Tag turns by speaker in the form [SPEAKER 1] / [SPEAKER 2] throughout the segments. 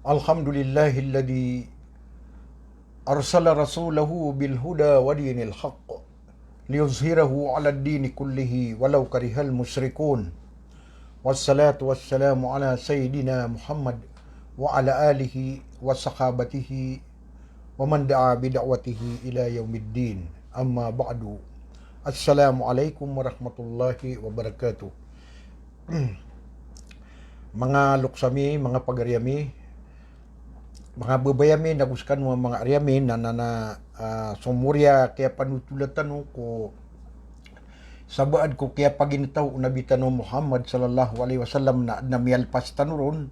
[SPEAKER 1] Alhamdulillahilladzi arsala rasulahu bil huda wa dinil haqq liyuzhirahu 'ala ad-dini kullihi walau karihal musyrikun. Wassalatu wassalamu ala sayyidina Muhammad wa ala alihi wa sahabatihi wa man da'a bi da'watihi ila yaumiddin. Amma ba'du. Assalamualaikum warahmatullahi wabarakatuh. Mga luksami, mga pagaryami, mga babayami, naguskan mo mga aryami na sumurya kaya panutulatan ko sabaad ko kaya paginitaw unabitan mo Muhammad sallallahu alaihi wasallam na namiyalpas tanuron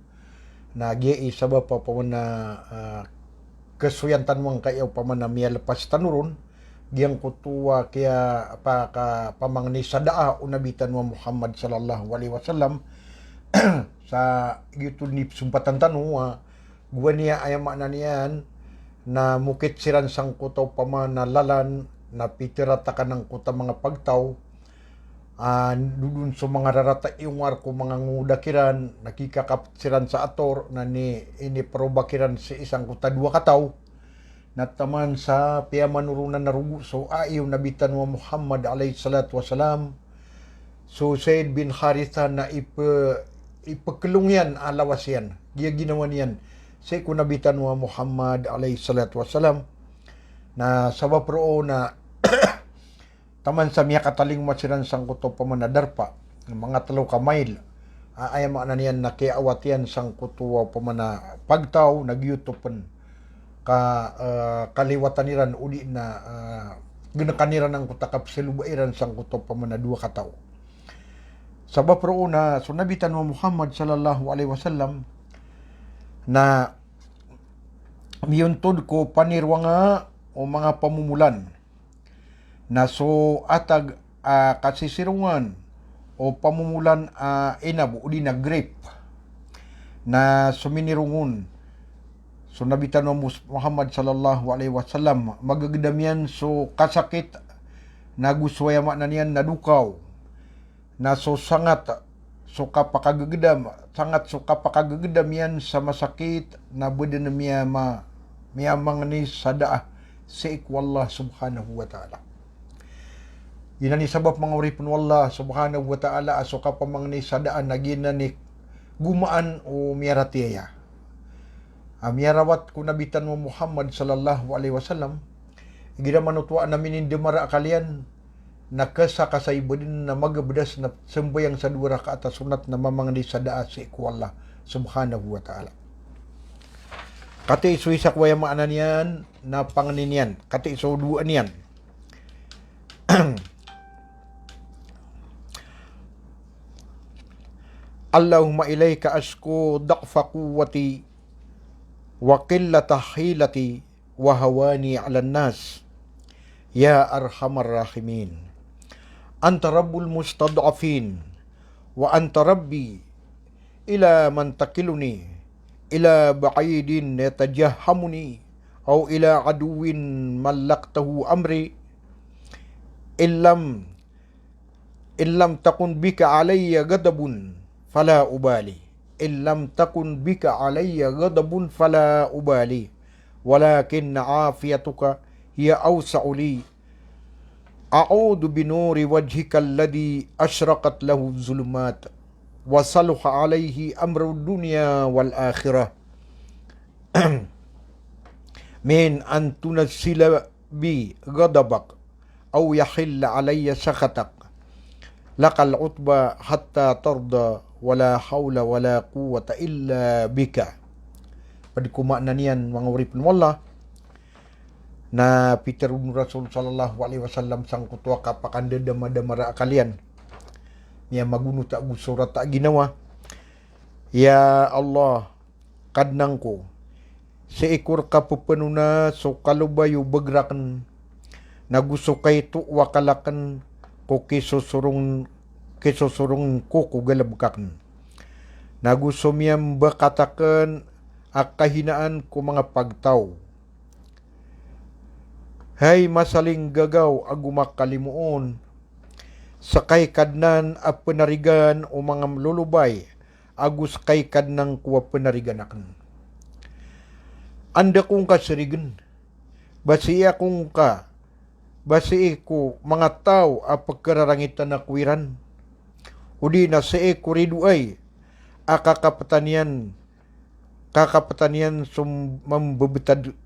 [SPEAKER 1] na giai sabab pa na kasuyantan mo ang kayaw pa man namiyalpas tanuron giyang kutuwa kaya pa ka pamangni sadaa unabitan mo Muhammad sallallahu alaihi wasallam sa YouTube ni sumpatan tanong guwa niya ay makna niyan na mukit siran sang kutaw pamanalalan na pitirata ka ng kuta mga pagtaw dudun sa mga rarata iungar ko mga ngudakiran nakikakap siran sa ator na ni iniprobakiran sa isang kuta dua kataw na taman sa piyamanurunan na rugo so ayaw nabitan wa Muhammad alayhi salatu wasalam so Said bin Haritha na ipakulong yan alawas yan giya ginawa niyan sa kunabitan wa Muhammad alayhi salatu wasalam na sabab pro na taman sa miya kataling masiran sang kuto pamanadarpa mga 3 kamail ay makna niyan na kiawat yan sang kuto pamana pagtaw nagyutupan kaliwatan niran uli na ginakaniran ang kutakap silubairan sang kuto pamana 2 kataw sabab pro na sunabitan wa Muhammad sallallahu alaihi wasallam na miyuntod ko panirwanga o mga pamumulan na so atag kasisirungan o pamumulan inab uli na grape na suminirungon so nabitan mo Muhammad sallallahu alaihi wasallam magagdamyan so kasakit na guswaya na niyan na dukaw na so sangat so kapakagagdam sangat so kapakagagdam yan sa masakit na budan na miyamang ni sada sa ikwallah subhanahu wa ta'ala. Yun ni sabab mga uripon wallah subhanahu wa ta'ala so kapamang ni sadaan na ginanik gumaan o miyaratiya. Miyarawat ko nabitan mo Muhammad sallallahu alaihi wasallam ginamanutuan namin hindi mara kalian nakasakasaybo din na magabadas na sembayang sa 2 rakaat sunat na mamangni sa daa si ikwallah subhanahu wa ta'ala. Kati iso isak waya maanan yan na panganin yan. Kati iso duan yan. Allahumma ilayka asku daqfa quwwati wa qillata hilati wa hawani ala nas ya arhamar rahimin. Anta rabbul mustad'afin wa anta rabbi ila man takiluni ila ba'idin yatajahhamuni aw ila aduwin mallaktahu amri illam takun bika alayya ghadabun fala ubali illam takun bika alayya ghadabun fala ubali walakin afiyatuka hiya awsa'u li a'udhu binuri wajhika alladhi ashraqat lahu zulumat wa saluha alayhi amru dunya wal akhirah min an tunazzila bi ghadabak aw yahilla alayya sakhatak lakal utba hatta tarda wala hawla wala quwwata illa bika. Padikumakna niyan mga uripon wallah na pitirun Rasul sallallahu alaihi wasallam sang kutua kapakanda damadamara kalian niya maguno ta surat ta ginawa ya Allah kadnang ko sa ikur kapupanuna so kalubayo bagrakan nagusukay tu wakalakan ko kisusurong ko kugalabkakan nagusumyam bakatakan akahinaan ko mga pagtaw. Hay masaling gagaw agumak kalimuon sakay kadnan a penarigan o mga lulubay, agus kay kadnang kuwa penarigan akan. Anda kong kasirigan, basi akong ka, basi ko mga tao a pagkararangitan na kuwiran, udi na sa kuridu ay, kakapatanian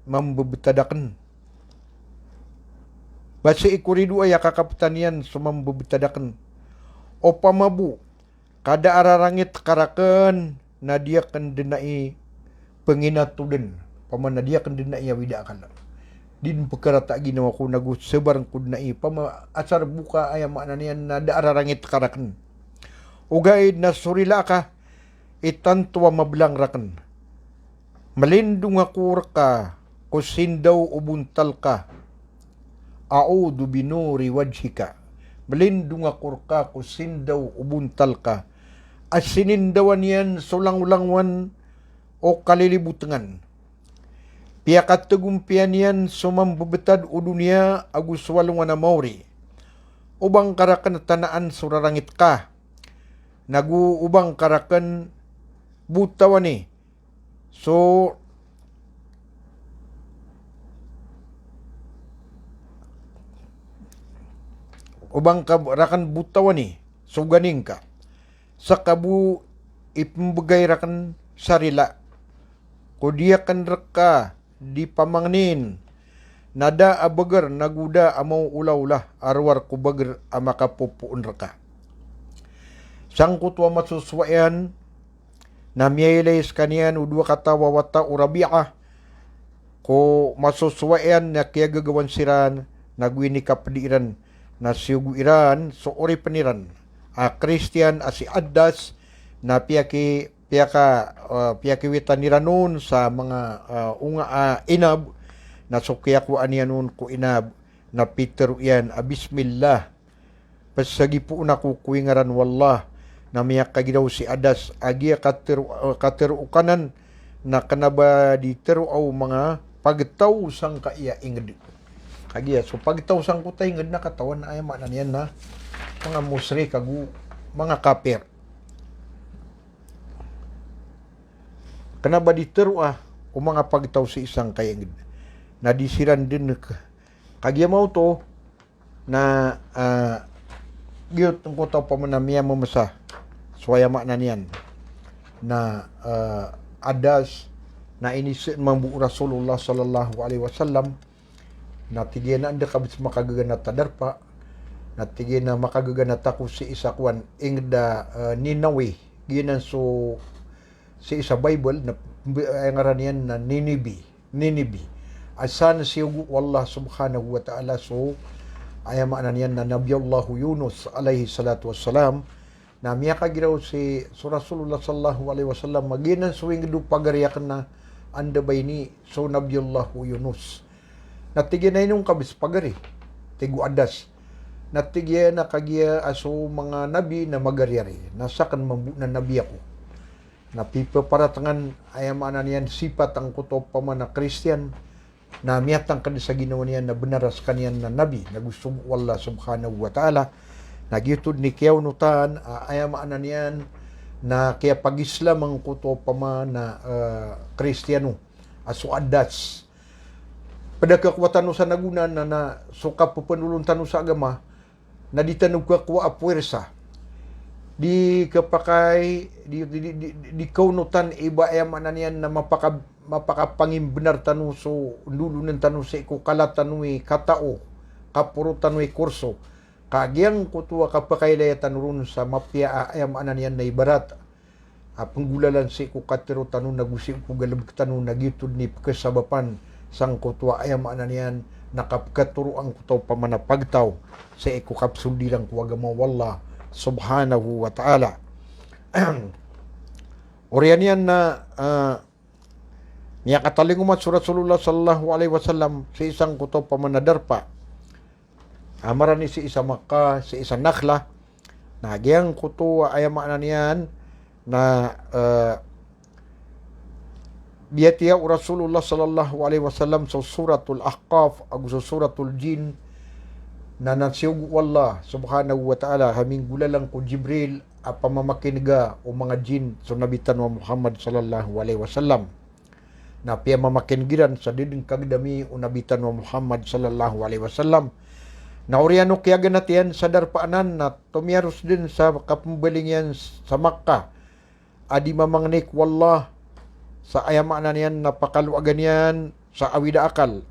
[SPEAKER 1] mambebetadakan. Basi ikuridu ay kakapatanian sumambebetadakan. O pamabu, kada ararangit karakan na dia kan denai penginatuden. Paman na dia kan denai wida kan. Din perkara tak ginawa ko nagu sebarang ko denai. Pama asar buka ayam maknanian na da ararangit karakan. Ugay na surila ka, itantuwa mablang rakan. Melindung aku reka, kusindaw ubuntal ka, a'udhu binuri wajhika. Melindung aku reka, kusindaw ubuntal ka. Asinindawan yan sulang-ulangwan o kalilibutangan. Piakat tegumpian yan sumambebetad o dunia agus walungan na mauri. Ubang karakan tanaan surarangit ka. Nagu ubang karakan butawan ni. So, ubang rakan butawan ni, so ganing ka. Sa kabu ipembagay rakan sarila. Kudiakan reka di pamangnin. Nada abagar naguda amaw ulaw-ulah arwar kubagar amakapupuun reka. Sang kutwa masuswayan na miyailays kanian udwa kata wawata urabi'ah ko masuswayan na kaya gagawan siran nagwini kapadiran na siyuguiran so ori paniran a Christian si Addas na piyaki witan niranon sa mga inab na sukyakwaan niya nun ko inab na Peter yan bismillah pasagi po na kukuingaran wallah na miyak kagidaw si Adas agia katerukanan na kanaba di teruaw mga pagtaw sang kaiya inged. Kagia so pagtaw sang kutay inged na katawan na ay manan yan na mga musri kagu mga kapir. Kanaba di terua o mga pagtaw si isang kaya inged. Na disiran din kagia mau to na giyot ng kutaw pamanamiya mamasa. Suaya makna niyan na Adas na inisin mambu Rasulullah sallallahu alaihi wasallam na tigyan na anda kabis makagagana tadarpa na tigyan na makagagana taku si isakwan ingda Ninawi ginan so si isa Bible na ang ngaran niyan na Ninibi asan si Allah subhanahu wa ta'ala so ay makna niyan na Nabiyallahu Yunus alaihi salatu wassalam na miya kagiraw si Rasulullah sallallahu alaihi wasallam maginan suwing du pagariyakan na anda bay ni so Nabiyallahu Yunus. Natigyan na inong kabis pagari, tigu Adas. Natigyan na kagiya aso mga nabi na magaryari. Nasakan mambu na nabi ako. Napipaparatangan ayamaan niyan sipat ang kuto pa man na Christian na miyatang kan sa ginawa niyan na benaras kaniyan na nabi na gusto mo Allah subhanahu wa ta'ala. Nagyutod ni Kiyaw Nutan, ayamaan na niyan na kaya pag-Islam ang kuto pa man na Kristiyano, aso Adas. Padagkakwatan sa nagunan na suka pupanuluntan sa agama, na di tanong kakwa apwersa. Di kapakay, di kaunutan iba ayamaan na niyan na mapakapangin benar tanu so lulunan tanu sa ikukalat tanui katao, kapuro tanui kurso. Kagyang kutua kapakailaya tanurun sa mapya ayam anan yan na ibarat. Penggulalan si kukatero tanun nagusi ko galabag tanun nagyutod ni kasabapan sang kutua ayam anan yan nakapkaturo ang kutaw pamanapagtaw sa ikukapsuldilang kuwagama wallah subhanahu wa ta'ala. Oriyan yan na niya katalingumat surat Rasulullah sallallahu alaihi wasallam sa isang kutaw pamanadarpa. Amaran ni si isa Makkah, si isa Nakhla, na giyang kuto ayamaan niyan na biyatiya Rasulullah sallallahu alaihi wasallam sa suratul Ahqaf ag sa suratul Jin na nasiyog Allah subhanahu wa ta'ala haming gulalang ko Jibril pamamakinga o mga jin so nabitan wa Muhammad sallallahu alaihi wasallam na piya mamakingiran sa diding kagdami o nabitan wa Muhammad sallallahu alaihi wasallam na oriano kaya ganatian sa darpaanan na tumiyaros din sa kapambalingan sa Makkah adi mamangnik wallah sa ayamanan yan napakaluagan yan sa awida akal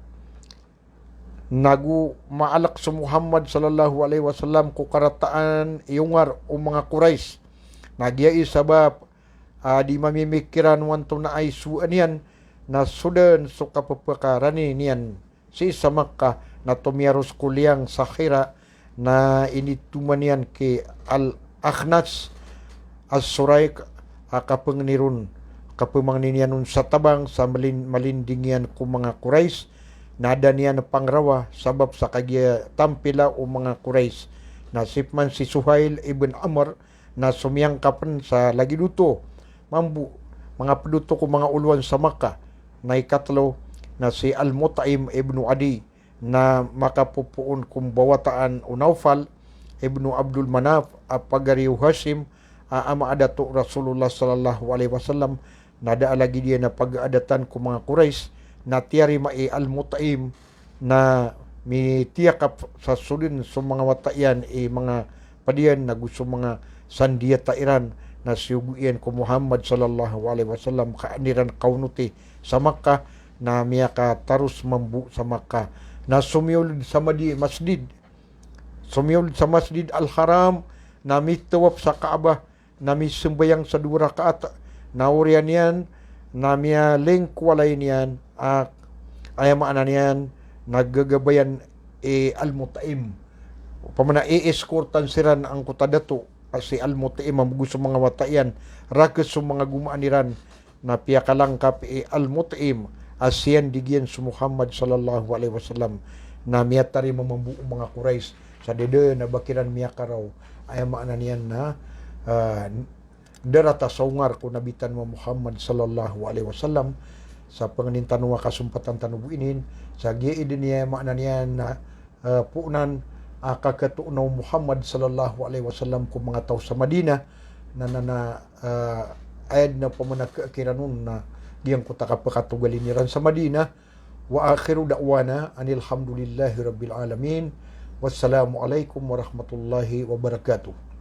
[SPEAKER 1] nagu maalak sa Muhammad sallallahu alaihi wasallam ko karataan iyungar o mga Quraysh nagyai sabab di mamimikiran wanto na ay suan yan na sudan so kapapakarani niyan si sa Makkah na tumiyaros kuliang sa khira na inituman yan kay Al-Akhnas As-Suraik kapangniron kapamangninyanon sa tabang sa malindingyan ko mga Quraysh nada niya na pangrawa sabab sa kagya tampila o mga Quraysh nasipman si Suhail ibn Amr na sumiyang kapan sa lagi duto mambu mga peduto ko mga uluan sa Makkah na ikatlo na si Al-Mut'im ibn Adi na makapupuon kung bawataan o Naufal ibn Abdul Manaf apagariw Hashim ama adato Rasulullah sallallahu alaihi wasallam nada lagi dia na pag-adatan ko mga Quraysh na tiyari mai Al-Mut'im na mitiyakap sa sulin sa mga watayan mga padiyan na gusto mga sandiya tairan na siyuguyan ko Muhammad sallallahu alaihi wasallam kaaniran kaunuti sa Makkah na miyaka tarus mambu sa Makkah na sumiyulid sa masjid sumiyulid sa Masjid Al-Haram na mitawap sa Kaaba na misimbayang sa 2 rakaat na urian yan na miya lingkwalay niyan ayamaan niyan naggagabayan Al-Mut'im pamana i-escortan siran ang kutadato si Al-Mut'im ang gusto mga watayan rakas sa mga gumaaniran na piyakalangkap Al-Mut'im asiyan digyan sa Muhammad sallallahu alaihi wasallam na miyatari mamambuo mga Quraysh sa dede na bakiran miyakaraw ayamaan niyan na darata saungar ko nabitan mo Muhammad sallallahu alaihi wasallam sa panganintan wa kasumpatan tanubuinin sa giidin niya maana niya na puunan kakatunaw Muhammad sallallahu alaihi wasallam ko mga tao sa Madina na ayad na pamanagkakiranon na diyang ko takapakatugaliniran sa Madina wa akhiru da'wana anil hamdulillahi rabbil alamin wassalamu alaikum warahmatullahi wabarakatuh.